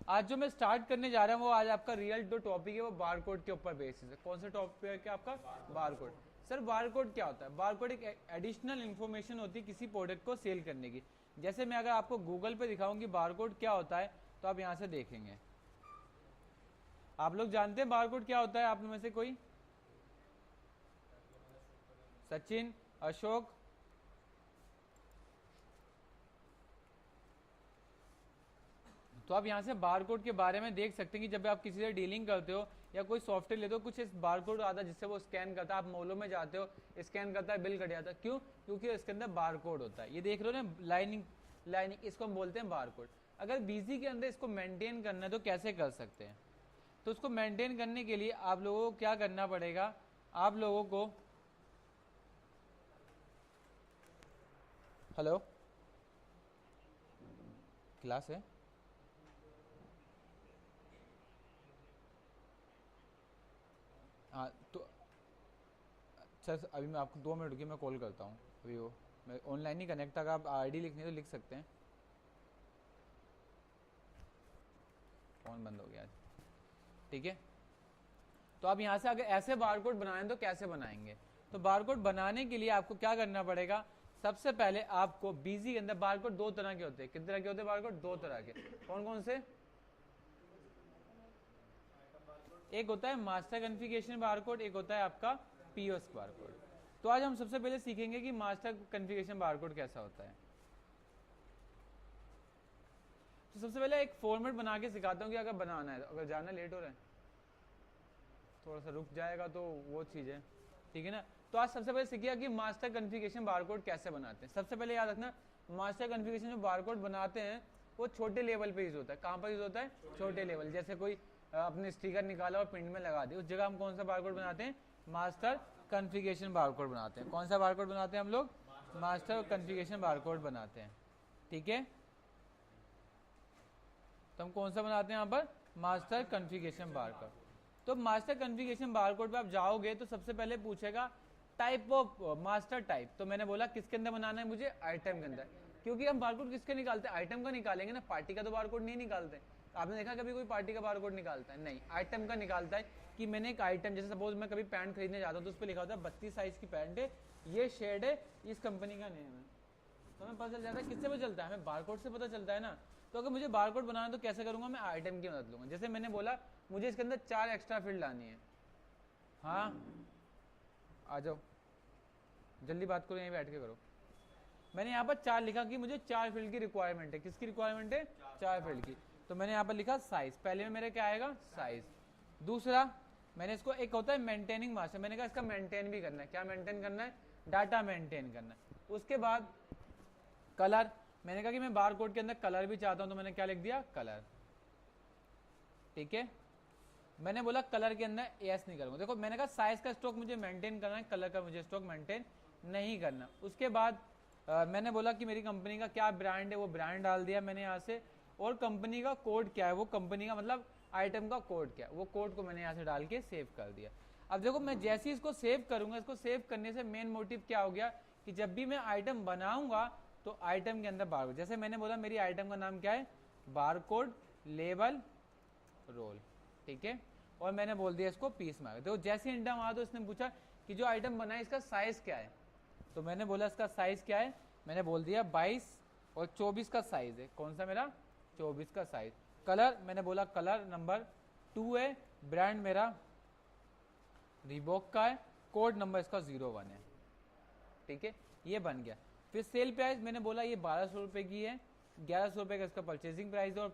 आज जो मैं स्टार्ट करने जा रहा हूँ वो आज आपका रियल जो टॉपिक है वो बारकोड के ऊपर बेसिस है। कौन सा टॉपिक है आपका? बारकोड। सर बारकोड क्या होता है? बारकोड एक एडिशनल इन्फॉर्मेशन होती है किसी प्रोडक्ट को सेल करने की। जैसे मैं अगर आपको गूगल पे दिखाऊं कि बारकोड क्या होता है तो आप यहाँ से देखेंगे। आप लोग जानते हैं बारकोड क्या होता है? आप में से कोई? सचिन, अशोक, तो आप यहाँ से बारकोड के बारे में देख सकते हैं कि जब आप किसी से डीलिंग करते हो या कोई सॉफ्टवेयर लेते हो, कुछ इस बारकोड आता है जिससे वो स्कैन करता है। आप मॉलों में जाते हो, स्कैन करता है, बिल कट जाता है। क्यों? क्योंकि इसके अंदर बारकोड होता है। ये देख रहे हो ना, लाइनिंग इसको हम बोलते हैं बारकोड। अगर बीजी के अंदर इसको मेंटेन करना है तो कैसे कर सकते हैं? तो उसको मेंटेन करने के लिए आप लोगों को क्या करना पड़ेगा? आप लोगों को हेलो, क्लास है? हाँ तो सर अभी मैं आपको 2 मिनट रुकिए, मैं कॉल करता हूँ। अभी वो मैं ऑनलाइन ही कनेक्ट, अगर आप आईडी लिखनी है तो लिख सकते हैं। फ़ोन बंद हो गया आज, ठीक है। तो आप यहाँ से अगर ऐसे बारकोड बनाएं तो कैसे बनाएंगे? तो बारकोड बनाने के लिए आपको क्या करना पड़ेगा? सबसे पहले आपको बीजी के अंदर बारकोड 2 तरह के होते हैं। कितने तरह के होते हैं बारकोड? 2 तरह के। कौन कौन से? एक होता है मास्टर कॉन्फ़िगरेशन बारकोड, एक होता है आपका पीओएस बारकोड। तो आज हम सबसे पहले सीखेंगे कि मास्टर कॉन्फ़िगरेशन बारकोड कैसा होता है। तो सबसे पहले एक फॉर्मेट बना के सिखाता हूँ कि अगर बनाना है, अगर जाना लेट हो रहा है थोड़ा सा रुक जाएगा तो वो चीज़ है, ठीक है ना। तो आज सबसे पहले सीखिए कि मास्टर कॉन्फ़िगरेशन बारकोड कैसे बनाते हैं। सबसे पहले याद रखना, मास्टर कॉन्फ़िगरेशन जो बारकोड बनाते हैं वो छोटे लेवल पे यूज होता है। कहाँ पर यूज होता है? छोटे लेवल। जैसे कोई अपने स्टिकर निकाला और प्रिंट में लगा दिया, उस जगह हम कौन सा बारकोड बनाते हैं? मास्टर कॉन्फ़िगरेशन बारकोड बनाते हैं। कौन सा बारकोड बनाते हैं हम लोग? मास्टर कॉन्फ़िगरेशन बारकोड बनाते हैं, ठीक है। तो हम कौन सा बनाते हैं यहाँ पर? Master configuration barcode. तो मास्टर कॉन्फ़िगरेशन बारकोड पे आप जाओगे तो सबसे पहले पूछेगा टाइप ऑफ मास्टर टाइप। तो मैंने बोला किसके अंदर बनाना है मुझे? आइटम के अंदर। क्योंकि हम बारकोड किसके निकालते हैं? आइटम का निकालेंगे ना, पार्टी का तो बारकोड नहीं निकालते। आपने देखा कभी कोई पार्टी का बारकोड निकालता है? नहीं, आइटम का निकालता है कि मैंने एक आइटम, जैसे सपोज मैं कभी पैंट खरीदने जाता हूँ तो उस पर लिखा होता है 32 साइज की पैंट है, ये शेड है, इस कंपनी का नेम है, तो हमें पता चल जाता है। किससे पता चलता है? हमें बारकोड से पता चलता है ना। तो अगर मुझे बारकोड बनाना है तो कैसे करूंगा? मैं आइटम की मदद लूंगा। जैसे मैंने बोला मुझे इसके अंदर 4 एक्स्ट्रा फील्ड लानी है। हाँ आ जाओ, जल्दी बात करो, यहीं बैठ के करो। मैंने यहाँ पर 4 लिखा कि मुझे 4 फील्ड की रिक्वायरमेंट है। किसकी रिक्वायरमेंट है? 4 फील्ड की। तो मैंने यहाँ पर लिखा साइज। पहले में मेरे क्या आएगा? साइज। दूसरा मैंने इसको, एक होता है मेंटेनिंग मास्टर, मैंने कहा इसका मेंटेन भी करना है। क्या मेंटेन करना है? डाटा मेंटेन करना है। उसके बाद कलर, मैंने कहा कि मैं बारकोड के अंदर कलर भी चाहता हूं, तो मैंने क्या लिख दिया? कलर, ठीक है। मैंने बोला कलर के अंदर एस नहीं करूंगा। देखो मैंने कहा साइज का स्टॉक मुझे मेंटेन करना है, कलर का मुझे स्टॉक मेंटेन नहीं करना। उसके बाद मैंने बोला कि मेरी कंपनी का क्या ब्रांड है, वो ब्रांड डाल दिया मैंने यहाँ से। और कंपनी का कोड क्या है, वो कंपनी का मतलब आइटम का कोड क्या है, वो कोड को मैंने यहाँ से डाल के सेव कर दिया। अब देखो मैं जैसे ही इसको सेव करूंगा, इसको सेव करने से मेन मोटिव क्या हो गया कि जब भी मैं आइटम बनाऊंगा तो आइटम के अंदर बारकोड, जैसे मैंने बोला मेरी आइटम का नाम क्या है? बारकोड लेबल रोल, ठीक है। और मैंने बोल दिया इसको पीस में। देखो जैसे इंटा मारा तो इसने पूछा कि जो आइटम बना है इसका साइज क्या है, तो मैंने बोला इसका साइज क्या है? मैंने बोल दिया 22 और 24 का साइज है। कौन सा मेरा? 24 का साइज। कलर, मैंने बोला कलर नंबर 2 है, ब्रांड मेरा रिबॉक का है, कोड नंबर इसका 01 है, ठीक है। ये बन गया। फिर सेल प्राइस मैंने बोला ये 1200 रुपए की है, 1100 रुपए का इसका परचेजिंग प्राइस है, और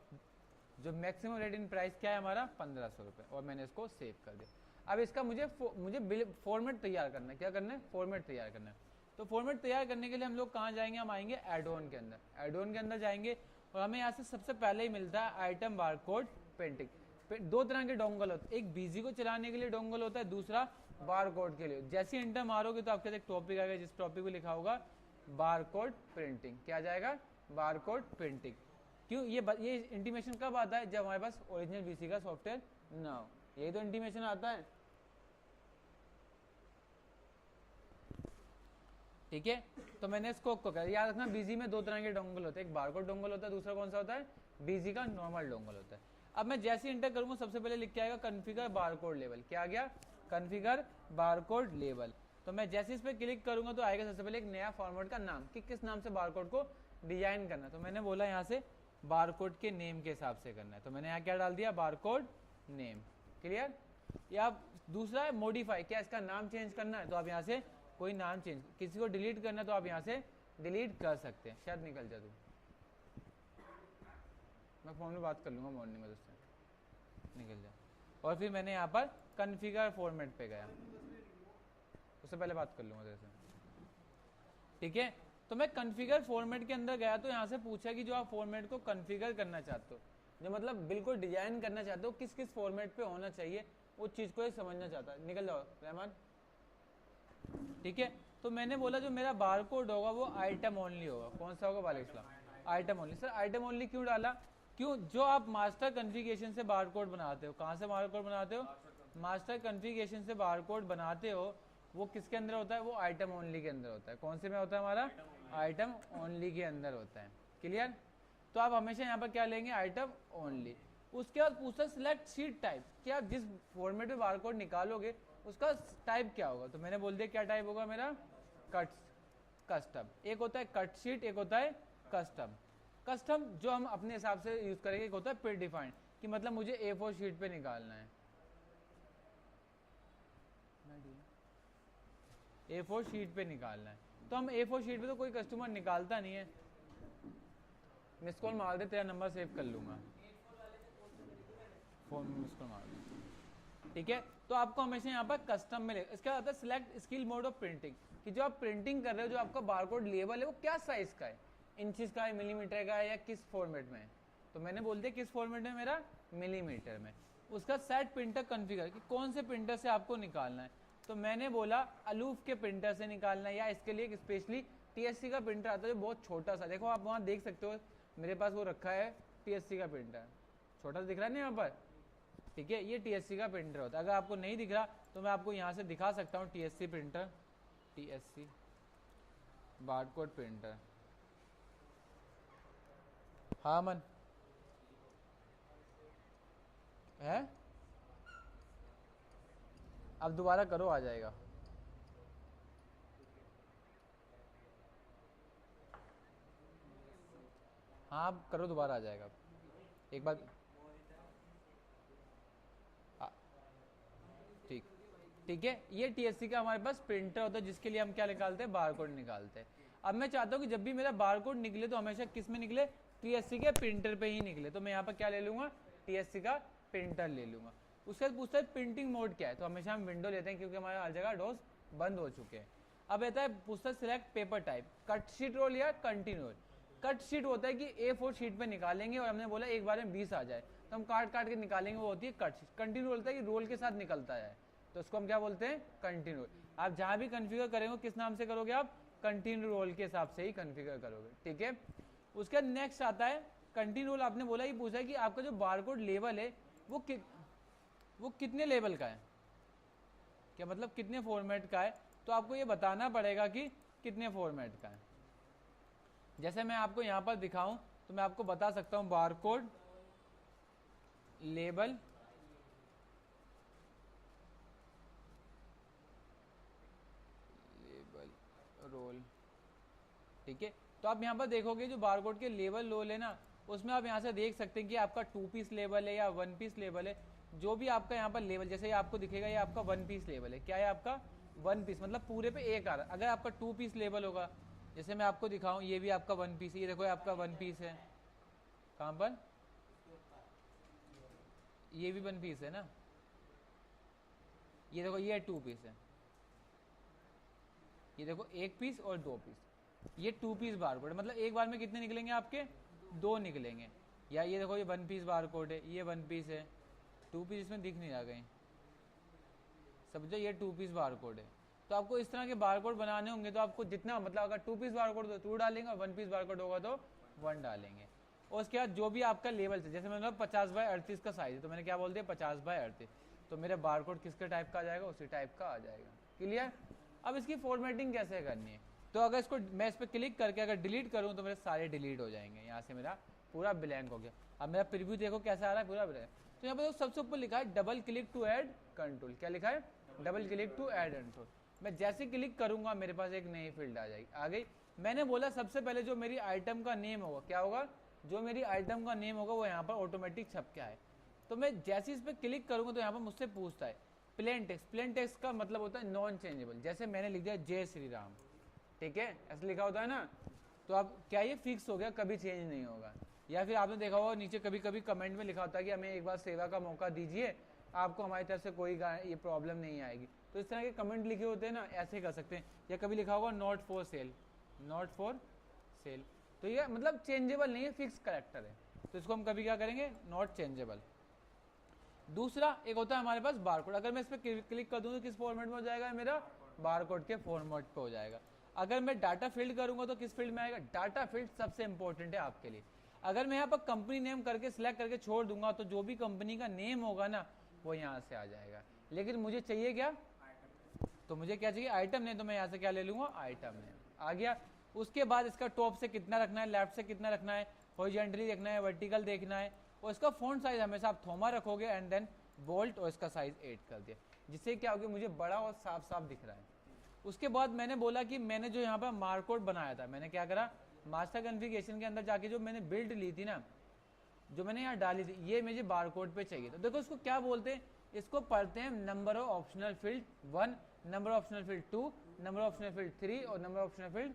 जो मैक्सिमम रेट इन प्राइस क्या है हमारा? 1500 रुपए। और मैंने इसको सेव कर दिया। अब इसका मुझे फॉर्मेट तैयार करना है। क्या करना है? फॉर्मेट तैयार करना है। तो फॉर्मेट तैयार करने के लिए हम लोग कहाँ जाएंगे? हम आएंगे एड ऑन के अंदर। एड ऑन के अंदर जाएंगे और हमें यहाँ से सबसे पहले ही मिलता है आइटम बारकोड पेंटिंग। 2 तरह के डोंगल होते हैं, एक बीजी को चलाने के लिए डोंगल होता है, दूसरा बारकोड के लिए। जैसे इंटर मारोगे तो आपके एक टॉपिक आएगा, जिस टॉपिक को लिखा होगा बारकोड प्रिंटिंग। क्या जाएगा? Barcode printing. क्यों ये इंटीमेशन कब आता है? जब हमारे पास ओरिजिनल बीसी का सॉफ्टवेयर ना हो, यही तो इंटीमेशन आता है, ठीक है। तो मैंने इसको याद रखना, बीजी में 2 तरह के डोंगल होते हैं, एक बारकोड डोंगल होता है, दूसरा कौन सा होता है? बीजी का नॉर्मल डोंगल होता है। अब मैं जैसे इंटर करूंगा सबसे पहले लिख के आएगा कॉन्फ़िगर बारकोड लेवल। क्या आ गया? Configure barcode level. तो मैं जैसे इस पर क्लिक करूंगा तो आएगा सबसे पहले एक नया फॉर्मेट का नाम कि किस नाम से बारकोड को डिजाइन करना है। तो मैंने बोला यहाँ से बारकोड के नेम के हिसाब से करना है, तो मैंने यहाँ क्या डाल दिया? Barcode name. क्लियर? या दूसरा है मॉडिफाई, क्या इसका नाम चेंज करना है तो आप यहाँ से कोई नाम चेंज, किसी को डिलीट करना है तो आप यहाँ से डिलीट कर सकते हैं। शायद निकल जा तू, मैं फोन में बात कर लूंगा मॉर्निंग में दोस्तों, निकल जा। और फिर मैंने यहाँ पर कॉन्फ़िगर फॉर्मेट पे गया, उससे पहले बात कर लूंगा तेरे से, ठीक है। तो मैं कॉन्फ़िगर फॉर्मेट के अंदर गया तो यहाँ से पूछा कि जो आप फॉर्मेट को कॉन्फ़िगर करना चाहते हो, जो मतलब बिल्कुल डिजाइन करना चाहते हो, किस किस फॉर्मेट पे होना चाहिए वो चीज़ को समझना चाहता है। निकल जाओ रहमान, ठीक है। तो मैंने बोला जो मेरा बारकोड होगा वो आइटम ओनली होगा। कौन सा होगा? वालेकुम सलाम, item only. Sir item only क्यों डाला? क्यों? जो आप मास्टर कॉन्फ़िगरेशन से बारकोड बनाते हो, कहाँ से बारकोड बनाते हो? मास्टर कॉन्फ़िगरेशन से बारकोड बनाते हो, वो किसके अंदर होता है? वो आइटम ओनली के अंदर होता है। कौन से में होता है? हमारा आइटम ओनली के अंदर होता है। क्लियर? तो आप हमेशा यहाँ पर क्या लेंगे? Item only. उसके बाद पूछता सिलेक्ट शीट टाइप, क्या जिस फॉर्मेट में बारकोड निकालोगे उसका टाइप क्या होगा? तो मैंने बोल दिया क्या टाइप होगा मेरा? Cut custom. एक होता है कट शीट, एक होता है कस्टम। कस्टम जो हम अपने हिसाब से यूज करेंगे, एक होता है प्री डिफाइंड कि मतलब मुझे A4 शीट पे निकालना है, A4 शीट पे निकालना है। तो हम A4 शीट पे तो कोई कस्टमर निकालता नहीं है। मिस कॉल मार दे, तेरा नंबर सेव कर लूंगा, फोन में मिस कॉल मार दे, ठीक है। तो आपको हमेशा यहाँ पर कस्टम में इसका आता है select skill mode of printing, कि जो आप प्रिंटिंग कर रहे हो, जो आपका बारकोड लेवल है वो क्या साइज का है, इंचेस का है, मिलीमीटर का है, या किस फॉर्मेट में है। तो मैंने बोल दिया किस फॉर्मेट में? मेरा मिलीमीटर में। उसका सेट प्रिंटर कॉन्फ़िगर कि कौन से प्रिंटर से आपको निकालना है। तो मैंने बोला अलूफ के प्रिंटर से निकालना है, या इसके लिए स्पेशली TSC का प्रिंटर आता है जो बहुत छोटा सा, देखो आप वहाँ देख सकते हो मेरे पास वो रखा है TSC का प्रिंटर, छोटा सा दिख रहा है ना यहाँ पर, ठीक है। ये TSC का प्रिंटर होता है। अगर आपको नहीं दिख रहा तो मैं आपको यहाँ से दिखा सकता हूँ TSC printer, TSC barcode printer. हाँ मन है, अब दोबारा करो आ जाएगा। हाँ आप करो दोबारा आ जाएगा एक बार। ठीक, ठीक है। ये TSC का हमारे पास प्रिंटर होता है जिसके लिए हम क्या निकालते हैं? बारकोड निकालते हैं। अब मैं चाहता हूँ कि जब भी मेरा बारकोड निकले तो हमेशा किस में निकले? TSC के प्रिंटर पे ही निकले। तो मैं यहाँ पर क्या ले लूंगा? TSC का प्रिंटर ले लूंगा। उसके बाद पूछता है प्रिंटिंग मोड क्या है, तो हमेशा हम विंडो लेते हैं क्योंकि हमारे हर जगह डोज बंद हो चुके हैं। अब रहता है पूछता है select paper type, cut sheet roll या कंटिन्यू रोल। कट शीट होता है कि A4 शीट पे निकालेंगे और हमने बोला एक बार में 20 आ जाए तो हम काट काट के निकालेंगे, वो होती है कट शीट। कंटिन्यू होता है कि रोल के साथ निकलता है, तो उसको हम क्या बोलते हैं? कंटिन्यू। आप जहां भी कॉन्फ़िगर करेंगे किस नाम से करोगे? आप कंटिन्यू रोल के हिसाब से ही कॉन्फ़िगर करोगे, ठीक है। उसके बाद नेक्स्ट आता है कंटिन्यू रोल। आपने बोला ही पूछा है कि आपका जो बारकोड लेवल है वो कितने लेवल का है, क्या मतलब कितने फॉर्मेट का है। तो आपको ये बताना पड़ेगा कि कितने फॉर्मेट का है। जैसे मैं आपको यहाँ पर दिखाऊं तो मैं आपको बता सकता हूँ बारकोड लेवल रोल, ठीक है। तो आप यहाँ पर देखोगे जो बारकोड के लेवल रोल है ना, उसमें आप यहाँ से देख सकते हैं कि आपका 2 पीस लेवल है या 1 पीस लेवल है। जो भी आपका यहाँ पर लेवल, जैसे आपको दिखेगा ये आपका 1 पीस लेवल है। क्या है आपका? 1 पीस, मतलब पूरे पे एक आ रहा। अगर आपका 2 पीस लेवल होगा, जैसे मैं आपको दिखाऊं, ये भी आपका 1 पीस है, ये देखो ये आपका 1 पीस है। कहाँ पर? ये भी 1 पीस है ना, ये देखो ये 2 पीस है, ये देखो 1 पीस और 2 पीस, ये 2 पीस बारकोड। मतलब एक बार में कितने निकलेंगे आपके? 2 निकलेंगे। या ये देखो ये 1 पीस बारकोड है, ये 1 पीस है, 2 पीस इसमें दिख नहीं रहा कहीं, समझो ये 2 पीस बारकोड है। तो आपको इस तरह के बारकोड बनाने होंगे तो आपको जितना, मतलब अगर 2 पीस बारकोड तो 2 डालेंगे और 1 पीस बारकोड होगा तो 1 डालेंगे। और उसके बाद जो भी आपका लेवल से, जैसे मतलब 50/38 का साइज है तो मैंने क्या बोल दिया? 50/38। तो मेरा बारकोड किसके टाइप का आ जाएगा? उसी टाइप का आ जाएगा। क्लियर? अब इसकी फॉर्मेटिंग कैसे करनी है, तो अगर इसको मैं इस पर क्लिक करके अगर डिलीट करूँ तो मेरे सारे डिलीट हो जाएंगे, यहाँ से मेरा पूरा ब्लैंक हो गया। अब मेरा प्रीव्यू देखो कैसा आ रहा है, पूरा ब्लैंक। तो यहाँ पर सबसे ऊपर लिखा है double click to add control. क्या लिखा है? Double click to add control. मैं जैसे क्लिक करूंगा मेरे पास एक नई फील्ड आ जाएगी, आ गई। मैंने बोला सबसे पहले जो मेरी आइटम का नेम होगा, क्या होगा? जो मेरी आइटम का नेम होगा वो यहाँ पर ऑटोमेटिक छप के आए। तो मैं जैसे इस पर क्लिक करूंगा तो यहाँ पर मुझसे पूछता है प्लेन टेक्स्ट। प्लेन टेक्स्ट का मतलब होता है नॉन चेंजेबल। जैसे मैंने लिख दिया जय श्री राम, ठीक है, ऐसा लिखा होता है ना। तो अब क्या ये फिक्स हो गया, कभी चेंज नहीं होगा। या फिर आपने देखा होगा नीचे कभी कभी कमेंट में लिखा होता है कि हमें एक बार सेवा का मौका दीजिए, आपको हमारी तरफ से कोई ये प्रॉब्लम नहीं आएगी। तो इस तरह के कमेंट लिखे होते हैं ना, ऐसे कर सकते हैं। या कभी लिखा होगा not for sale, not for sale. तो ये मतलब चेंजेबल नहीं है, फिक्स कैरेक्टर है। तो इसको हम कभी क्या करेंगे? Not changeable. दूसरा एक होता है हमारे पास बारकोड। अगर मैं इस पर क्लिक कर दूं तो किस फॉर्मेट में हो जाएगा? मेरा बारकोड के फॉर्मेट पे हो जाएगा। अगर मैं डाटा फील्ड करूंगा तो किस फील्ड में आएगा? डाटा फील्ड सबसे इंपॉर्टेंट है आपके लिए। अगर मैं यहाँ पर कंपनी नेम करके सिलेक्ट करके छोड़ दूंगा तो जो भी कंपनी का नेम होगा ना वो यहाँ से आ जाएगा। लेकिन मुझे चाहिए क्या? तो मुझे क्या चाहिए? Item name. तो मैं यहाँ से क्या ले लूंगा? आइटम नेम आ गया। उसके बाद इसका टॉप से कितना रखना है, लेफ्ट से कितना रखना है, हॉरिजॉन्टली देखना है, वर्टिकल देखना है। और इसका फॉन्ट साइज हमेशा आप थोमा रखोगे एंड देन बोल्ट, और इसका साइज 8 कर दिया, जिससे क्या होगा मुझे बड़ा और साफ साफ दिख रहा है। उसके बाद मैंने बोला कि मैंने जो यहाँ पर मार्कोड बनाया था, मैंने क्या करा? मास्टर कॉन्फ़िगरेशन के अंदर जाके जो मैंने बिल्ड ली थी ना, जो मैंने यहाँ डाली थी, ये मुझे बारकोड पे चाहिए। तो देखो इसको क्या बोलते हैं? इसको पढ़ते हैं number of optional field 1, number of optional field 2, number of optional field 3 और नंबर ऑफ ऑप्शनल फील्ड।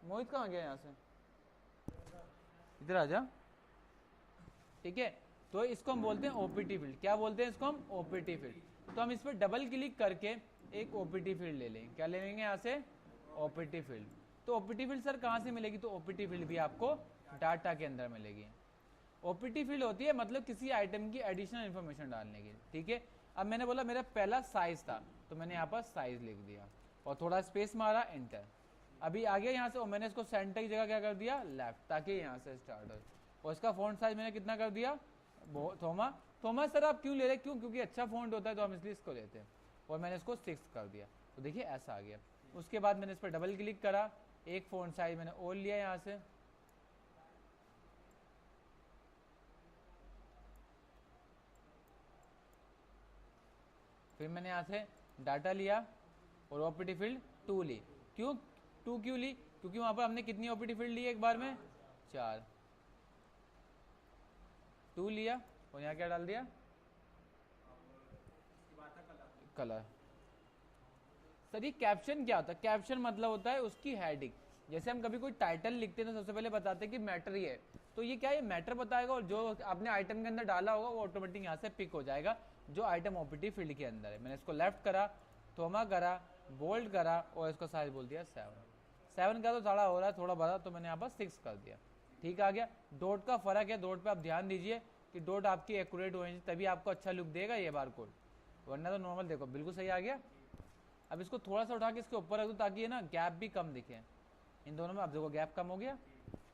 मोहित कहाँ गया? यहाँ से इधर आ जा, ठीक है। तो इसको हम बोलते हैं ओपीटी फील्ड। क्या बोलते हैं इसको हम? OPT field. तो हम इस पर डबल क्लिक करके एक ओपीटी फील्ड ले लेंगे। क्या ले लेंगे यहाँ से? OPT field. तो ओपीटी फील्ड सर कहाँ से मिलेगी? तो ओपीटी फील्ड भी आपको डाटा के अंदर मिलेगी। ओपीटी फील्ड होती है मतलब किसी आइटम की एडिशनल इन्फॉर्मेशन डालने की, ठीक है। अब मैंने बोला मेरा पहला साइज था तो मैंने यहाँ पर साइज लिख दिया और थोड़ा स्पेस मारा, एंटर। अभी आ गया यहाँ से और मैंने इसको सेंटर की जगह क्या कर दिया? लेफ्ट, ताकि यहाँ से स्टार्ट हो। और इसका फॉन्ट साइज मैंने कितना कर दिया? थोमा। थोमा सर आप क्यों ले रहे? क्यों? क्योंकि अच्छा फॉन्ट होता है तो हम इसलिए इसको लेते हैं। और मैंने इसको 6 कर दिया, तो देखिए ऐसा आ गया। उसके बाद मैंने इस पर डबल क्लिक करा, एक फॉन्ट साइज मैंने और लिया यहाँ से, फिर मैंने यहाँ से डाटा लिया और ओपीटी फील्ड 2 ली। क्यों 2 क्यों ली? क्योंकि वहां पर हमने कितनी ओपीटी फील्ड ली एक बार में? 4। 2 लिया और यहाँ क्या डाल दिया? कलर। सर ये कैप्शन क्या होता है? कैप्शन मतलब होता है उसकी हेडिंग। जैसे हम कभी कोई टाइटल लिखते हैं तो सबसे पहले बताते हैं कि मैटर ये है, तो ये क्या है? मैटर बताएगा और जो आपने आइटम के अंदर डाला होगा वो ऑटोमेटिक यहाँ से पिक हो जाएगा जो आइटम ओपीटी फील्ड के अंदर है। मैंने इसको लेफ्ट करा, थोमा करा, बोल्ड करा और इसको साइज बोल दिया 7 का। तो थोड़ा हो रहा है, थोड़ा बड़ा, तो मैंने यहाँ पर 6 कर दिया, ठीक आ गया। डॉट का फर्क है, डॉट पे आप ध्यान दीजिए कि डॉट आपकी एक्यूरेट होनी तभी आपको अच्छा लुक देगा ये बारकोड, वरना तो नॉर्मल देखो बिल्कुल सही आ गया। अब इसको थोड़ा सा उठा के इसके ऊपर रख दो ताकि ये ना गैप भी कम दिखे इन दोनों में। अब देखो गैप कम हो गया।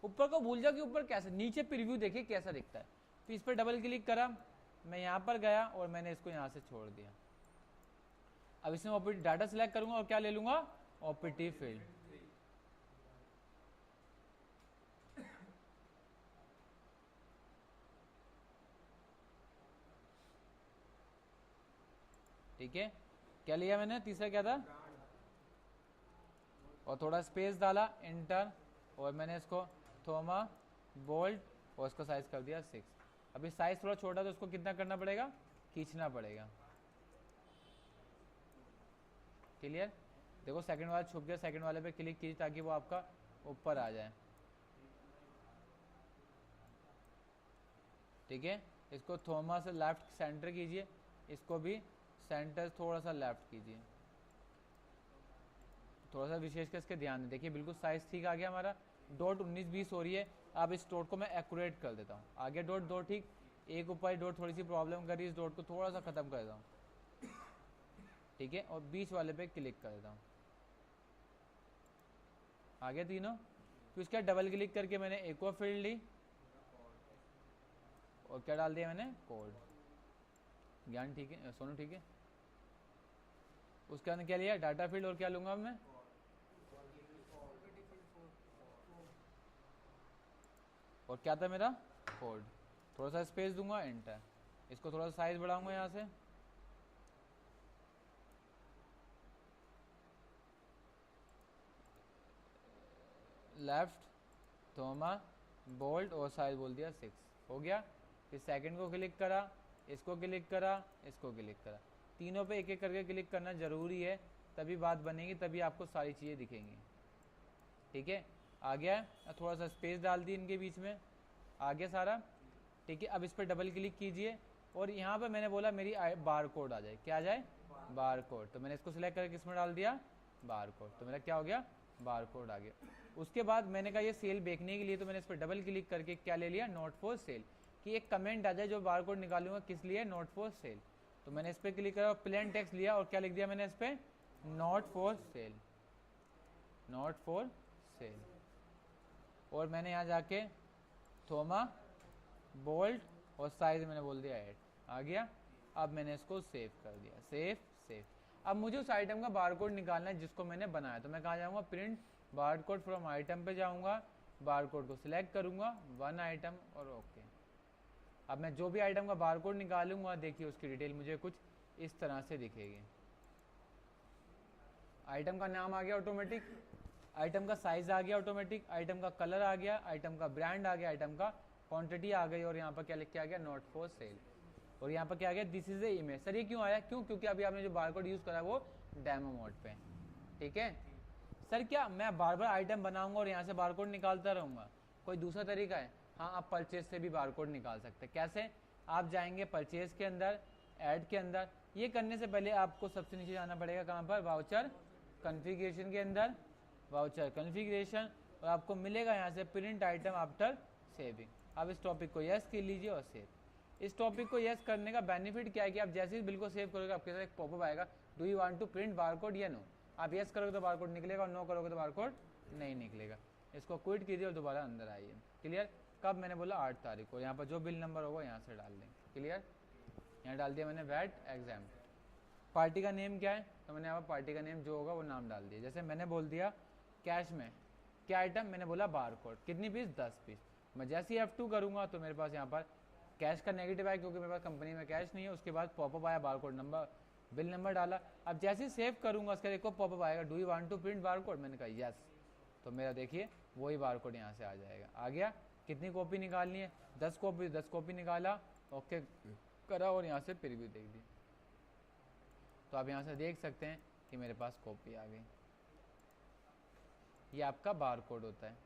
ऊपर को भूल जाओ कि ऊपर कैसे, नीचे प्रीव्यू देखिए कैसा दिखता है। तो इस पर डबल क्लिक करा, मैं यहाँ पर गया और मैंने इसको यहाँ से छोड़ दिया। अब इसमें ओपीटी डाटा सिलेक्ट करूंगा और क्या ले लूंगा? OPT field. ठीक है, क्या लिया मैंने? तीसरा क्या था? और थोड़ा स्पेस डाला, एंटर, और मैंने इसको थोमा, बोल्ड और इसका साइज कर दिया 6। अभी साइज थोड़ा छोटा तो इसको कितना करना पड़ेगा? खींचना पड़ेगा। क्लियर? देखो सेकंड वाला छुप गया, सेकंड वाले पे क्लिक कीजिए ताकि वो आपका ऊपर आ जाए, ठीक है। इसको थोमा से लेफ्ट सेंटर कीजिए, इसको भी सेंटर थोड़ा सा लेफ्ट कीजिए, थोड़ा सा विशेष कर इसके ध्यान दें। देखिए बिल्कुल साइज ठीक आ गया हमारा। डॉट 19-20 हो रही है। अब इस डॉट को मैं एक्यूरेट कर देता हूँ। आगे डॉट दो, ठीक। एक ऊपर डॉट थोड़ी सी प्रॉब्लम कर रही है, इस डॉट को थोड़ा सा खत्म कर देता हूँ, ठीक है। और बीच वाले पे क्लिक कर देता हूँ, आ गया तीनों। फिर उसके बाद डबल क्लिक करके मैंने एक और फील्ड ली और क्या डाल दिया मैंने? कोड। ज्ञान ठीक है, सोनू ठीक है। उसके अंदर क्या लिया? Data field. और क्या लूंगा अब मैं? और क्या था मेरा कोड। थोड़ा सा स्पेस दूंगा, एंटर। इसको थोड़ा सा साइज बढ़ाऊंगा यहाँ से, लेफ्ट थोमा बोल्ट और साइज बोल दिया 6, हो गया। फिर सेकंड को क्लिक करा, इसको क्लिक करा, इसको क्लिक करा, तीनों पे एक एक करके क्लिक करना जरूरी है, तभी बात बनेगी, तभी आपको सारी चीज़ें दिखेंगी। ठीक है, आ गया है। थोड़ा सा स्पेस डाल दी इनके बीच में, आ गया सारा। ठीक है, अब इस पर डबल क्लिक कीजिए और यहाँ पर मैंने बोला मेरी बार कोड आ जाए। क्या आ जाए? Bar code. तो मैंने इसको सिलेक्ट करके किस में डाल दिया? Bar code. तो मेरा क्या हो गया? बार कोड आ गया। उसके बाद मैंने कहा ये सेल देखने के लिए, तो मैंने इस पर डबल क्लिक करके क्या ले लिया? नॉट फॉर सेल, कि एक कमेंट आ जाए जो बार कोड निकालूंगा किस लिए? Not for sale. तो मैंने इस पर क्लिक करा, प्लेन टेक्स्ट लिया और क्या लिख दिया मैंने इस पर? Not for sale, not for sale. और मैंने यहाँ जाके थोमा बोल्ट और साइज मैंने बोल दिया 8, आ गया। अब मैंने इसको सेव कर दिया, सेव सेव। अब मुझे उस आइटम का बारकोड निकालना है जिसको मैंने बनाया, तो मैं कहाँ जाऊँगा? प्रिंट बारकोड फ्रॉम आइटम पे जाऊँगा, बारकोड को सिलेक्ट करूँगा, वन आइटम और ओके। अब मैं जो भी आइटम का बारकोड निकालूंगा, देखिए उसकी डिटेल मुझे कुछ इस तरह से दिखेगी। आइटम का नाम आ गया ऑटोमेटिक, आइटम का साइज आ गया ऑटोमेटिक, आइटम का कलर आ गया, आइटम का ब्रांड आ गया, आइटम का क्वांटिटी आ गई, और यहाँ पर क्या लिख के आ गया? Not for sale. और यहाँ पर क्या आ गया? This is a image. Sir ये क्यों आया? क्यों? क्योंकि अभी आपने जो बारकोड यूज करा वो डेमो मोड पे। ठीक है सर, क्या मैं बार बार आइटम बनाऊंगा और यहाँ से बारकोड निकालता रहूंगा? कोई दूसरा तरीका है? हाँ, आप परचेज से भी बारकोड निकाल सकते हैं। कैसे? आप जाएंगे परचेज के अंदर, ऐड के अंदर। ये करने से पहले आपको सबसे नीचे जाना पड़ेगा, कहाँ पर? वाउचर कॉन्फ़िगरेशन के अंदर, वाउचर कॉन्फ़िगरेशन, और आपको मिलेगा यहाँ से प्रिंट आइटम आफ्टर सेविंग। अब इस टॉपिक को यस कर लीजिए और सेव। इस टॉपिक को यस करने का बेनिफिट क्या है कि आप जैसे ही बिल को सेव करोगे आपके साथ एक पॉपअप आएगा, do you want to print barcode या नो। आप यस करोगे तो बारकोड निकलेगा और नो करोगे तो बारकोड नहीं निकलेगा। इसको क्विट कीजिए और दोबारा अंदर आइए। क्लियर? कब? मैंने बोला 8 तारीख को। यहाँ पर जो बिल नंबर होगा यहाँ से डाल देंगे। क्लियर? यहाँ डाल दिया मैंने वैट एग्जाम। पार्टी का नेम क्या है? तो मैंने यहाँ पर पार्टी का नेम जो होगा वो नाम डाल दिया। जैसे मैंने बोल दिया कैश में क्या आइटम? मैंने बोला बारकोड। कितनी पीस? 10 पीस। मैं जैसे ही F2 करूँगा तो मेरे पास यहाँ पर कैश का नेगेटिव आया क्योंकि मेरे पास कंपनी में कैश नहीं है। उसके बाद पॉपअप आया, बारकोड नंबर, बिल नंबर डाला। अब जैसे ही सेव करूँगा उसका देखो पॉपअप आएगा, do you want to print barcode. मैंने कहा यस, तो मेरा देखिए वही बारकोड यहाँ से आ जाएगा। आ गया। कितनी कॉपी निकालनी है? 10 कॉपी। 10 कॉपी निकाला, ओके करा और यहाँ से प्रीव्यू देख दी। तो आप यहाँ से देख सकते हैं कि मेरे पास कॉपी आ गई। ये आपका बारकोड होता है।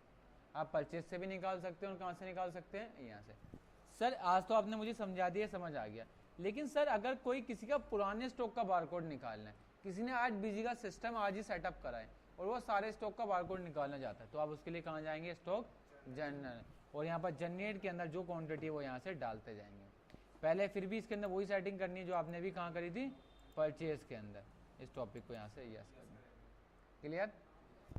आप परचेज से भी निकाल सकते हैं और कहाँ से निकाल सकते हैं? यहाँ से। सर आज तो आपने मुझे समझा दिया, समझ आ गया, लेकिन सर अगर कोई किसी का पुराने स्टॉक का बारकोड निकालना है, किसी ने आज बीजी का सिस्टम आज ही सेटअप करा है और वो सारे स्टॉक का बारकोड निकालना चाहता है, तो आप उसके लिए कहाँ जाएंगे? Stock general. और यहाँ पर जनरेट के अंदर जो क्वांटिटी है वो यहाँ से डालते जाएंगे। पहले फिर भी इसके अंदर वही सेटिंग करनी है जो आपने भी कहाँ करी थी? परचेज के अंदर। इस टॉपिक को यहाँ से यस करना। क्लियर?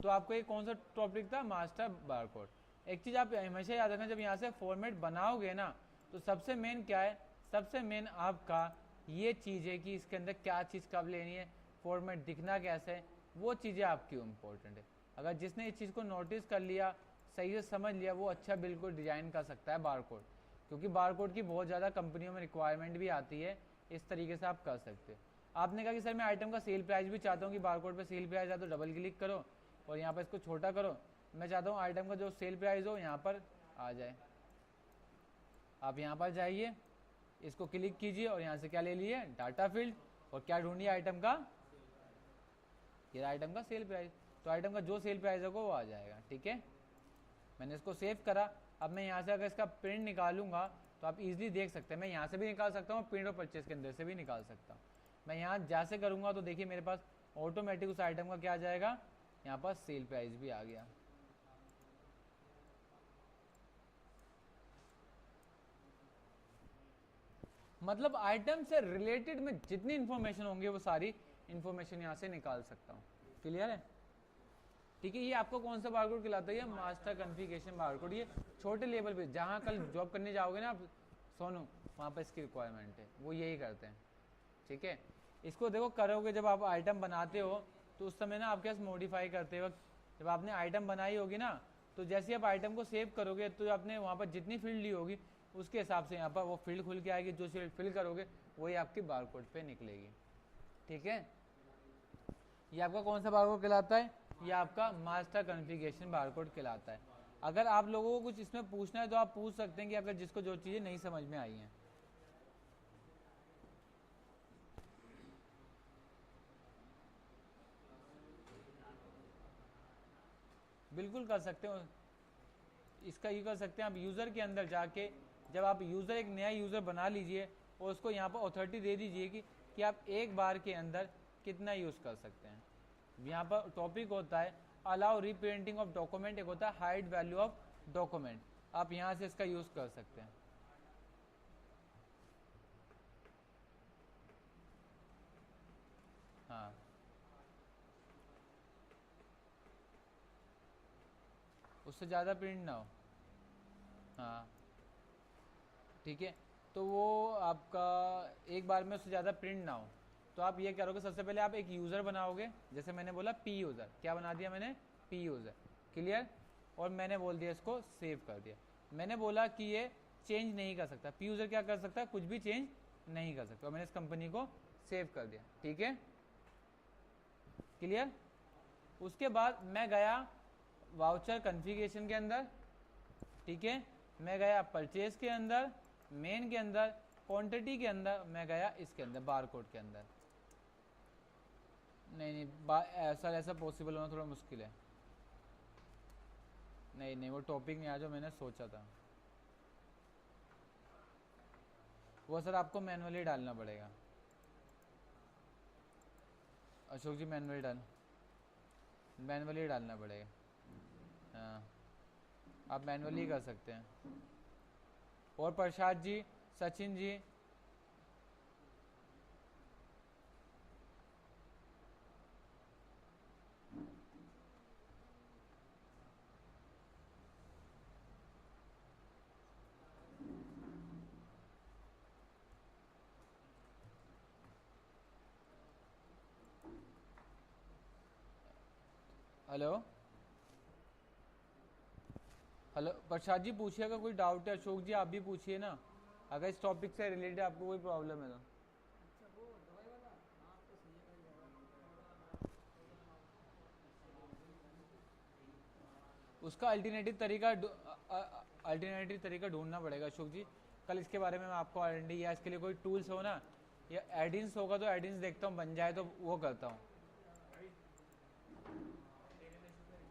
तो आपको ये कौन सा टॉपिक था? Master barcode. एक चीज़ आप हमेशा याद रखना, जब यहाँ से फॉर्मेट बनाओगे ना तो सबसे मेन क्या है? सबसे मेन आपका ये चीज़ है कि इसके अंदर क्या चीज़ कब लेनी है, फॉर्मेट दिखना कैसे है, वो चीज़ें आपकी इम्पोर्टेंट है। अगर जिसने इस चीज़ को नोटिस कर लिया, सही से समझ लिया, वो अच्छा बिल्कुल डिज़ाइन कर सकता है बारकोड, क्योंकि बारकोड की बहुत ज़्यादा कंपनियों में रिक्वायरमेंट भी आती है। इस तरीके से आप कर सकते हो। आपने कहा कि सर मैं आइटम का सेल प्राइस भी चाहता हूँ कि बारकोड पे सेल प्राइस है, तो डबल क्लिक करो और यहाँ पर इसको छोटा करो। मैं चाहता हूँ आइटम का जो सेल प्राइस हो यहाँ पर आ जाए। आप यहाँ पर जाइए, इसको क्लिक कीजिए और यहाँ से क्या ले लिए? डाटा फील्ड, और क्या ढूंढिए? आइटम का, ये आइटम का सेल प्राइस। तो आइटम का जो सेल प्राइस होगा वो आ जाएगा। ठीक है, मैंने इसको सेव करा। अब मैं यहाँ से अगर इसका प्रिंट निकालूंगा तो आप इजीली देख सकते हैं, मैं यहाँ से भी निकाल सकता हूँ, प्रिंट और परचेज के अंदर से भी निकाल सकता हूँ। मैं यहाँ जैसे करूँगा तो देखिए मेरे पास ऑटोमेटिक उस आइटम का क्या आ जाएगा? यहाँ पर सेल प्राइस भी आ गया। मतलब आइटम से रिलेटेड में जितनी इंफॉर्मेशन होंगे वो सारी इंफॉर्मेशन यहाँ से निकाल सकता हूँ। क्लियर है? ठीक है, ये आपको कौन सा बारकोड खिलाता है? Master configuration barcode. ये छोटे लेवल पे जहाँ कल जॉब करने जाओगे ना आप सोनू, वहाँ पर इसकी रिक्वायरमेंट है, वो यही करते हैं। ठीक है, इसको देखो करोगे जब आप आइटम बनाते हो तो उस समय ना आपके पास मॉडिफाई करते वक्त जब आपने आइटम बनाई होगी ना तो जैसे आप आइटम को सेव करोगे तो आपने वहाँ पर जितनी फील्ड ली होगी उसके हिसाब से यहाँ पर वो फील्ड खुल के आएगी, जो फील्ड फिल करोगे वही आपकी बारकोड पे निकलेगी। ठीक है, ये आपका कौन सा बारकोड कहलाता है? ये आपका मास्टर कॉन्फ़िगरेशन बारकोड कहलाता है। अगर आप लोगों को कुछ इसमें पूछना है तो आप पूछ सकते हैं कि अगर जिसको जो चीज़ें नहीं समझ में आई हैं। बिल्कुल कर सकते हो, इसका ये कर सकते हैं आप यूज़र के अंदर जाके, जब आप यूज़र एक नया यूज़र बना लीजिए और उसको यहाँ पर अथॉरिटी दे दीजिए कि आप एक बार के अंदर कितना यूज़ कर सकते हैं। यहाँ पर टॉपिक होता है अलाउ रीप्रिंटिंग ऑफ डॉक्यूमेंट, एक होता है हाइड वैल्यू ऑफ डॉक्यूमेंट, आप यहाँ से इसका यूज़ कर सकते हैं। हाँ, उससे ज़्यादा प्रिंट ना हो। हाँ ठीक है, तो वो आपका एक बार में उससे ज़्यादा प्रिंट ना हो, तो आप ये करोगे, सबसे पहले आप एक यूज़र बनाओगे, जैसे मैंने बोला पी यूज़र, क्या बना दिया मैंने? P user, clear. और मैंने बोल दिया इसको सेव कर दिया। मैंने बोला कि ये चेंज नहीं कर सकता, पी यूज़र क्या कर सकता है? कुछ भी चेंज नहीं कर सकता। और मैंने इस कंपनी को सेव कर दिया। ठीक है, क्लियर। उसके बाद मैं गया वाउचर कॉन्फ़िगरेशन के अंदर, ठीक है, मैं गया परचेज के अंदर, मेन के अंदर, क्वांटिटी के अंदर, मैं गया इसके अंदर बारकोड के अंदर। नहीं सर ऐसा पॉसिबल होना थोड़ा मुश्किल है। नहीं वो टॉपिक नहीं, आज जो मैंने सोचा था वो सर आपको मैनुअली डालना पड़ेगा। अशोक जी मैनुअली डालना पड़ेगा। हाँ, आप मैनुअली कर सकते हैं। और प्रसाद जी, सचिन जी, हेलो हेलो प्रसाद जी पूछिए, अगर कोई डाउट है। अशोक जी आप भी पूछिए ना, अगर इस टॉपिक से रिलेटेड आपको कोई प्रॉब्लम है तो। उसका अल्टरनेटिव तरीका ढूंढना पड़ेगा अशोक जी। कल इसके बारे में मैं आपको R&D या इसके लिए कोई टूल्स हो ना, या एडिंस होगा तो एडिंस देखता हूँ, बन जाए तो वो करता हूँ।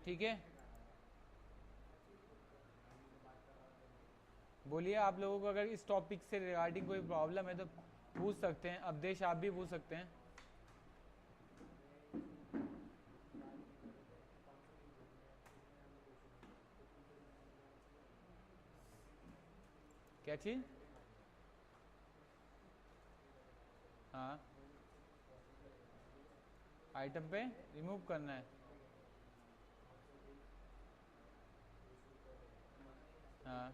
ठीक है, बोलिए आप लोगों को अगर इस टॉपिक से रिगार्डिंग कोई प्रॉब्लम है तो पूछ सकते हैं। अवधेश आप भी पूछ सकते हैं। क्या चीज़? हाँ, आइटम पे रिमूव करना है। हाँ,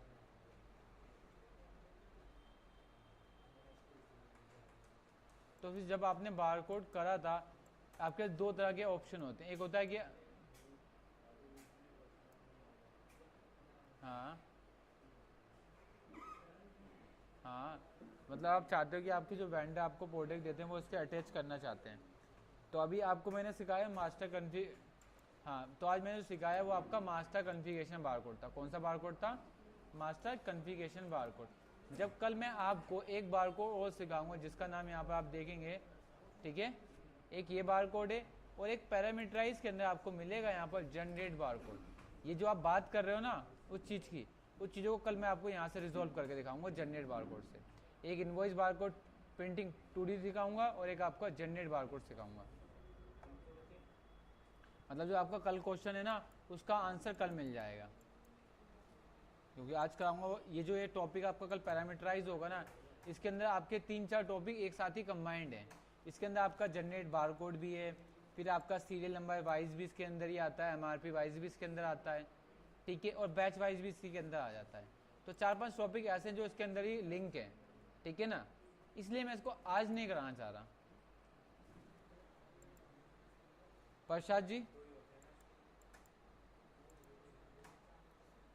तो फिर जब आपने बारकोड करा था, आपके दो तरह के ऑप्शन होते हैं। एक होता है कि हाँ हाँ, मतलब आप चाहते हो कि आपकी जो वेंडर आपको प्रोडक्ट देते हैं वो इसके अटैच करना चाहते हैं। तो अभी आपको मैंने सिखाया मास्टर कन्फी हाँ, तो आज मैंने जो सिखाया वो आपका मास्टर कॉन्फ़िगरेशन बारकोड था। कौन सा बारकोड था? Master configuration barcode. जब कल मैं आपको एक बारकोड और सिखाऊंगा जिसका नाम यहाँ पर आप देखेंगे, ठीक है, एक ये बारकोड है और एक पैरामीटराइज के अंदर आपको मिलेगा यहाँ पर जनरेट बारकोड। ये जो आप बात कर रहे हो ना उस चीज़ की, उस चीज़ों को कल मैं आपको यहाँ से रिजोल्व करके दिखाऊंगा जनरेट बारकोड से। एक इनवॉइस बारकोड प्रिंटिंग 2D दिखाऊंगा और एक आपका जनरेट बारकोड सिखाऊंगा। मतलब जो आपका कल क्वेश्चन है ना उसका आंसर कल मिल जाएगा, क्योंकि आज कराऊंगा। ये जो ये टॉपिक आपका कल पैरामीटराइज होगा ना, इसके अंदर आपके 3-4 टॉपिक एक साथ ही कंबाइंड हैं। इसके अंदर आपका जनरेट बारकोड भी है, फिर आपका सीरियल नंबर वाइज भी इसके अंदर ही आता है, MRP वाइज भी इसके अंदर आता है, ठीक है, और बैच वाइज भी इसके अंदर आ जाता है। तो 4-5 टॉपिक ऐसे हैं जो इसके अंदर ही लिंक है, ठीक है ना, इसलिए मैं इसको आज नहीं कराना चाह रहा। प्रसाद जी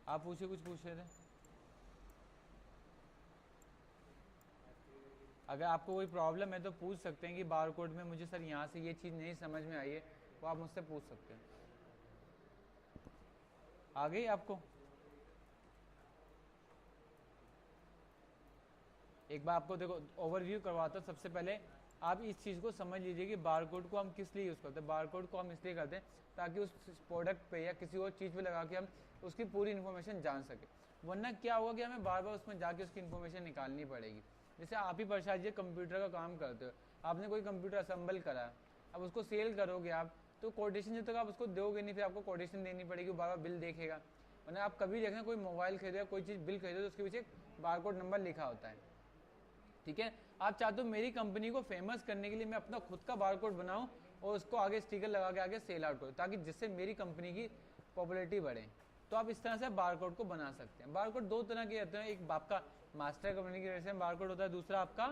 आप पूछिए, कुछ पूछ रहे थे। अगर आपको कोई प्रॉब्लम है तो पूछ सकते हैं कि बार कोड में मुझे सर यहाँ से ये चीज़ नहीं समझ में आई है, तो आप मुझसे पूछ सकते हैं। आ गई आपको? एक बार आपको देखो ओवरव्यू करवाता हूँ। सबसे पहले आप इस चीज़ को समझ लीजिए कि बार कोड को हम किस लिए यूज़ करते हैं। बार कोड को हम इसलिए करते हैं ताकि उस प्रोडक्ट पे या किसी और चीज़ पे लगा के हम उसकी पूरी इन्फॉर्मेशन जान सकें। वरना क्या होगा कि हमें बार बार उसमें जाके उसकी इन्फॉर्मेशन निकालनी पड़ेगी। जैसे आप ही प्रसाद जी कंप्यूटर का काम करते हो, आपने कोई कंप्यूटर असेंबल करा, अब उसको सेल करोगे आप, तो कोटेशन जब तक आप उसको दोगे नहीं, फिर आपको कोटेशन देनी पड़ेगी, बार बार बिल देखेगा। वरना आप कभी देखें कोई मोबाइल खरीदो या कोई चीज़ बिल खरीदो तो उसके पीछे बार कोड नंबर लिखा होता है। ठीक है, आप चाहते हो मेरी कंपनी को फेमस करने के लिए मैं अपना खुद का बारकोड बनाऊं और उसको आगे स्टिकर लगा के आगे सेल आउट करूं, ताकि जिससे मेरी कंपनी की पॉपुलैरिटी बढ़े। तो आप इस तरह से बारकोड को बना सकते हैं। बारकोड दो तरह के होते हैं, एक आपका मास्टर कम्युनिकेशन बारकोड होता है, दूसरा आपका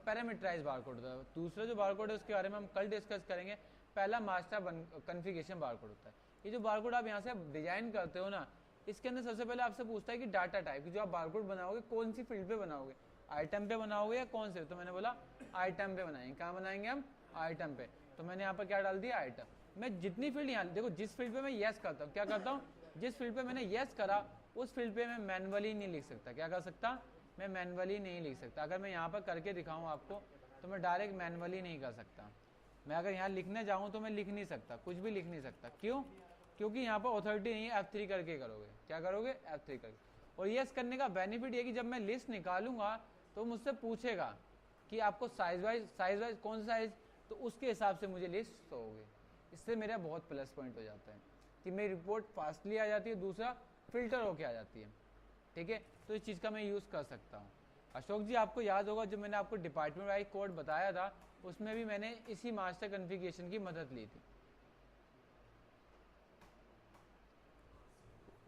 पैरामीटराइज बारकोड होता है। दूसरा जो बारकोड है उसके बारे में हम कल डिस्कस करेंगे। पहला मास्टर कन्फिगरेशन बारकोड होता है। ये जो बारकोड आप यहाँ से डिजाइन करते हो ना, इसके अंदर सबसे पहले आपसे पूछता है कि डाटा टाइप जो आप बारकोड बनाओगे कौन सी फील्ड पे बनाओगे, आइटम पे बनाओगे या कौन से। तो मैंने बोला आइटम पे बनाएंगे। कहाँ बनाएंगे हम? आइटम पे। तो मैंने यहाँ पर क्या डाल दिया? आइटम। मैं जितनी फील्ड यहाँ देखो, जिस फील्ड पे मैं येस करता हूँ, क्या करता हूँ, जिस फील्ड पे मैंने येस करा उस फील्ड पे मैं मैनुअली नहीं लिख सकता। क्या कर सकता? मैं मैनुअली नहीं लिख सकता। अगर मैं यहाँ पर करके दिखाऊँ आपको तो मैं डायरेक्ट मैनुअली नहीं कर सकता। मैं अगर यहाँ लिखने जाऊँ तो मैं लिख नहीं सकता, कुछ भी लिख नहीं सकता। क्यों? क्योंकि यहाँ पर अथॉरिटी नहीं है। F3 करके करोगे। क्या करोगे? F3 करके। और येस करने का बेनिफिट ये कि जब मैं लिस्ट निकालूंगा तो मुझसे पूछेगा कि आपको साइज वाइज कौन सा साइज, तो उसके हिसाब से मुझे लिस्ट दोगे। इससे मेरा बहुत प्लस पॉइंट हो जाता है कि मेरी रिपोर्ट फास्टली आ जाती है, दूसरा फिल्टर होके आ जाती है। ठीक है, तो इस चीज़ का मैं यूज़ कर सकता हूँ। अशोक जी आपको याद होगा जो मैंने आपको डिपार्टमेंट वाइज कोड बताया था, उसमें भी मैंने इसी मास्टर कॉन्फ़िगरेशन की मदद ली थी।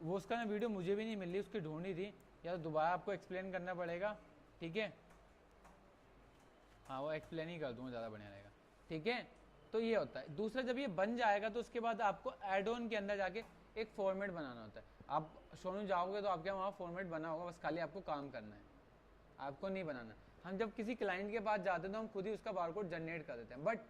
वो उसका ना वीडियो मुझे भी नहीं मिल रही, उसकी ढूंढनी थी, या तो दोबारा आपको एक्सप्लेन करना पड़ेगा। ठीक है, हाँ वो एक्सप्लेन ही कर दूंगा, ज़्यादा बढ़िया रहेगा। ठीक है, तो ये होता है। दूसरा, जब ये बन जाएगा तो उसके बाद आपको एड ऑन के अंदर जाके एक फॉर्मेट बनाना होता है। आप शोरूम जाओगे तो आपके वहाँ फॉर्मेट बना होगा, बस खाली आपको काम करना है, आपको नहीं बनाना। हम जब किसी क्लाइंट के पास जाते हैं तो हम खुद ही उसका बारकोड जनरेट कर देते हैं। बट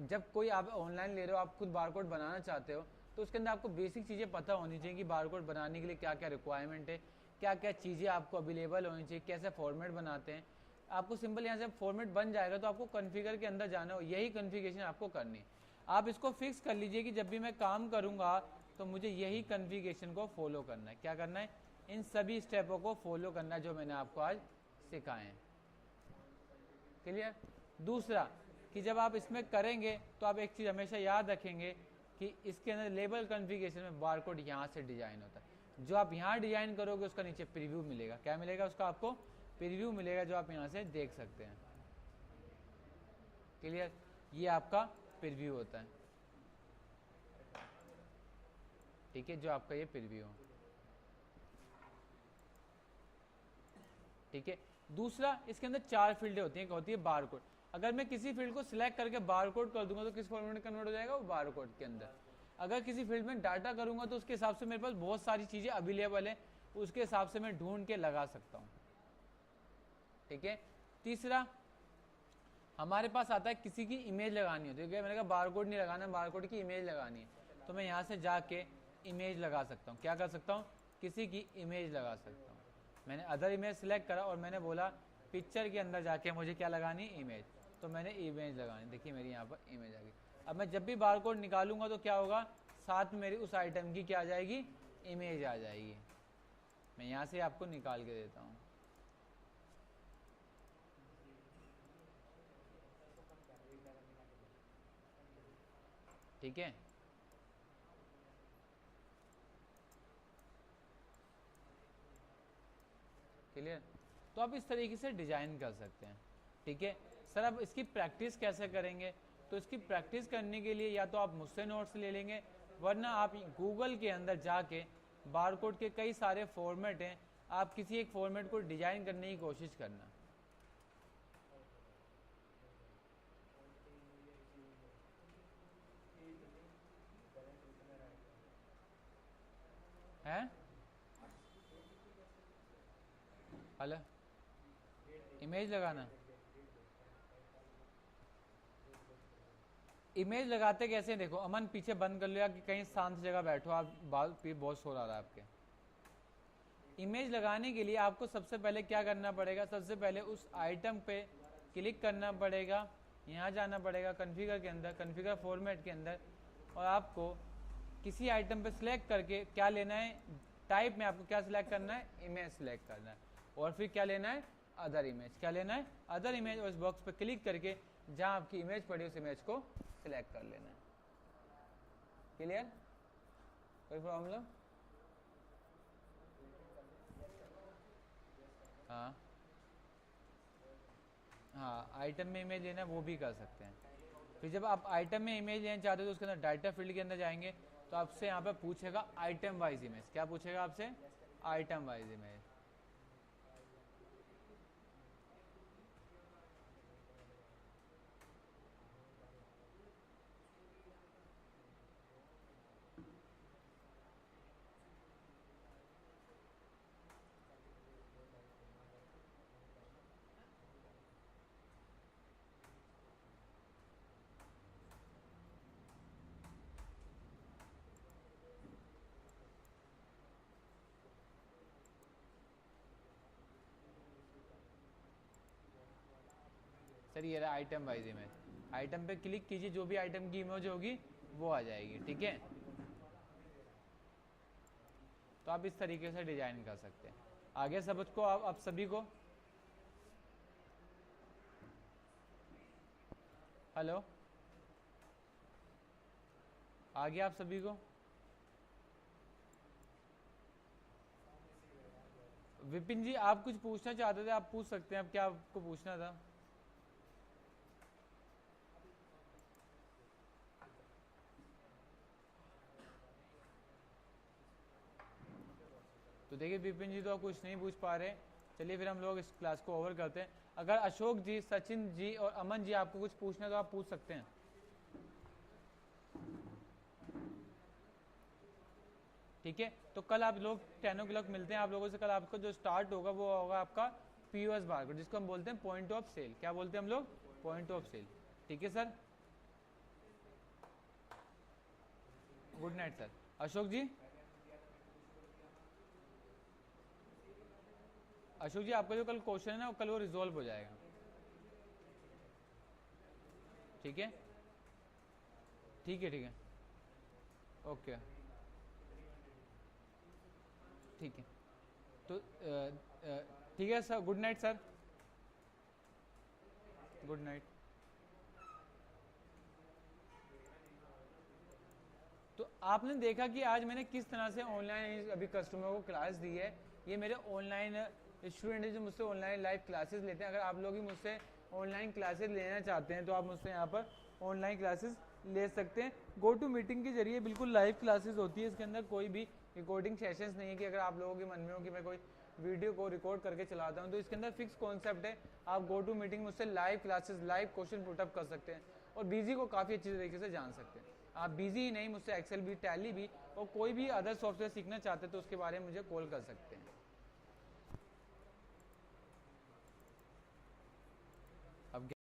जब कोई आप ऑनलाइन ले रहे हो, आप खुद बारकोड बनाना चाहते हो, तो उसके अंदर आपको बेसिक चीज़ें पता होनी चाहिए कि बारकोड बनाने के लिए क्या क्या रिक्वायरमेंट है, क्या क्या चीज़ें आपको अवेलेबल होनी चाहिए, कैसे फॉर्मेट बनाते हैं। आपको सिंपल यहाँ से फॉर्मेट बन जाएगा तो आपको कॉन्फ़िगर के अंदर जाना हो, यही कॉन्फ़िगरेशन आपको करनी है। आप इसको फिक्स कर लीजिए कि जब भी मैं काम करूँगा तो मुझे यही कॉन्फ़िगरेशन को फॉलो करना है। क्या करना है? इन सभी स्टेपों को फॉलो करना है जो मैंने आपको आज सिखाए हैं। क्लियर? दूसरा कि जब आप इसमें करेंगे तो आप एक चीज़ हमेशा याद रखेंगे कि इसके अंदर लेबल कॉन्फ़िगरेशन में बारकोड यहाँ से डिजाइन होता है। जो आप यहाँ डिजाइन करोगे उसका नीचे प्रीव्यू मिलेगा। क्या मिलेगा? उसका आपको प्रीव्यू मिलेगा, जो आप यहाँ से देख सकते हैं। क्लियर? ये आपका प्रीव्यू होता है। ठीक है, जो आपका ये प्रीव्यू है। ठीक है, दूसरा इसके अंदर 4 फील्डें होती हैं। होती है बारकोड। अगर मैं किसी फील्ड को सिलेक्ट करके बारकोड कर दूंगा तो किस फॉर्मेट में कन्वर्ट हो जाएगा? वो बारकोड के अंदर। अगर किसी फील्ड में डाटा करूंगा तो उसके हिसाब से मेरे पास बहुत सारी चीजें अवेलेबल है, उसके हिसाब से मैं ढूंढ के लगा सकता हूं। ठीक है, तीसरा हमारे पास आता है किसी की इमेज लगानी होती है। मैंने कहा बारकोड नहीं लगाना, बारकोड की इमेज लगानी है, तो मैं यहाँ से जाके इमेज लगा सकता हूँ। क्या कर सकता हूँ? किसी की इमेज लगा सकता हूँ। मैंने अदर इमेज सिलेक्ट करा और मैंने बोला पिक्चर के अंदर जाके मुझे क्या लगानी? इमेज। तो मैंने इमेज लगानी। देखिए मेरी यहाँ पर इमेज आ गई। अब मैं जब भी बारकोड निकालूंगा तो क्या होगा? साथ में मेरी उस आइटम की क्या आ जाएगी? इमेज आ जाएगी। मैं यहाँ से आपको निकाल के देता हूँ। ठीक है, क्लियर? तो आप इस तरीके से डिजाइन कर सकते हैं। ठीक है सर, अब इसकी प्रैक्टिस कैसे करेंगे? तो इसकी प्रैक्टिस करने के लिए या तो आप मुझसे नोट्स ले लेंगे, वरना आप गूगल के अंदर जाके बारकोड के कई सारे फॉर्मेट हैं, आप किसी एक फॉर्मेट को डिजाइन करने की कोशिश करना है। हेलो, इमेज लगाना, इमेज लगाते कैसे हैं? देखो अमन पीछे बंद कर लिया कि कहीं शांत जगह बैठो, आप बाल पे बहुत शोर आ रहा है आपके। इमेज लगाने के लिए आपको सबसे पहले क्या करना पड़ेगा, सबसे पहले उस आइटम पे क्लिक करना पड़ेगा, यहाँ जाना पड़ेगा कॉन्फ़िगर के अंदर, कॉन्फ़िगर फॉर्मेट के अंदर, और आपको किसी आइटम पे सिलेक्ट करके क्या लेना है, टाइप में आपको क्या सिलेक्ट करना है, इमेज सिलेक्ट करना है, और फिर क्या लेना है, अदर इमेज, क्या लेना है, अदर इमेज, और इस बॉक्स पे क्लिक करके जहाँ आपकी इमेज पड़ी उस इमेज को सिलेक्ट कर लेना है। क्लियर? कोई प्रॉब्लम? हाँ हाँ, आइटम में इमेज लेना वो भी कर सकते हैं। फिर जब आप आइटम में इमेज लेना चाहते हो तो उसके अंदर डाटा फील्ड के अंदर जाएंगे तो आपसे यहाँ पे पूछेगा आइटम वाइज इमेज। क्या पूछेगा आपसे? Item wise image. सर ये रहा आइटम वाइज इमेज। आइटम पे क्लिक कीजिए, जो भी आइटम की इमेज होगी वो आ जाएगी। ठीक है, तो आप इस तरीके से डिजाइन कर सकते हैं। आगे सबको आप सभी को हेलो, आगे आप सभी को विपिन जी आप कुछ पूछना चाहते थे, आप पूछ सकते हैं। अब क्या आपको पूछना था? तो देखिए विपिन जी तो कुछ नहीं पूछ पा रहे। चलिए फिर हम लोग इस क्लास को ओवर करते हैं। अगर अशोक जी, सचिन जी और अमन जी आपको कुछ पूछना तो आप पूछ सकते हैं। ठीक है, तो कल आप लोग 10 ओ क्लॉक मिलते हैं आप लोगों से। कल आपको जो स्टार्ट होगा वो होगा आपका पीओएस बारकोड, जिसको हम बोलते हैं पॉइंट ऑफ सेल। क्या बोलते हैं हम लोग? Point of sale. ठीक है sir, good night sir. Ashok ji, Ashok ji आपका जो कल क्वेश्चन है ना कल वो रिजोल्व हो जाएगा। ठीक है, ठीक है, ठीक है, ओके, ठीक है। तो ठीक है sir, good night sir, good night. तो आपने देखा कि आज मैंने किस तरह से ऑनलाइन अभी कस्टमर को क्लास दी है। ये मेरे ऑनलाइन स्टूडेंट जो मुझसे ऑनलाइन लाइव क्लासेस लेते हैं। अगर आप लोग भी मुझसे ऑनलाइन क्लासेस लेना चाहते हैं तो आप मुझसे यहाँ पर ऑनलाइन क्लासेस ले सकते हैं। गो टू मीटिंग के जरिए बिल्कुल लाइव क्लासेस होती है। इसके अंदर कोई भी रिकॉर्डिंग सेशंस नहीं है कि अगर आप लोगों के मन में हो कि मैं कोई वीडियो को रिकॉर्ड करके चलाता हूँ, तो इसके अंदर फिक्स कॉन्सेप्ट है। आप गो टू मीटिंग मुझसे live classes, live question put up कर सकते हैं और बीजी को काफ़ी अच्छी तरीके से जान सकते हैं। आप बिजी ही नहीं, मुझसे एक्सेल भी, टैली भी और कोई भी अदर सॉफ्टवेयर सीखना चाहते हैं तो उसके बारे में मुझे कॉल कर सकते हैं। अब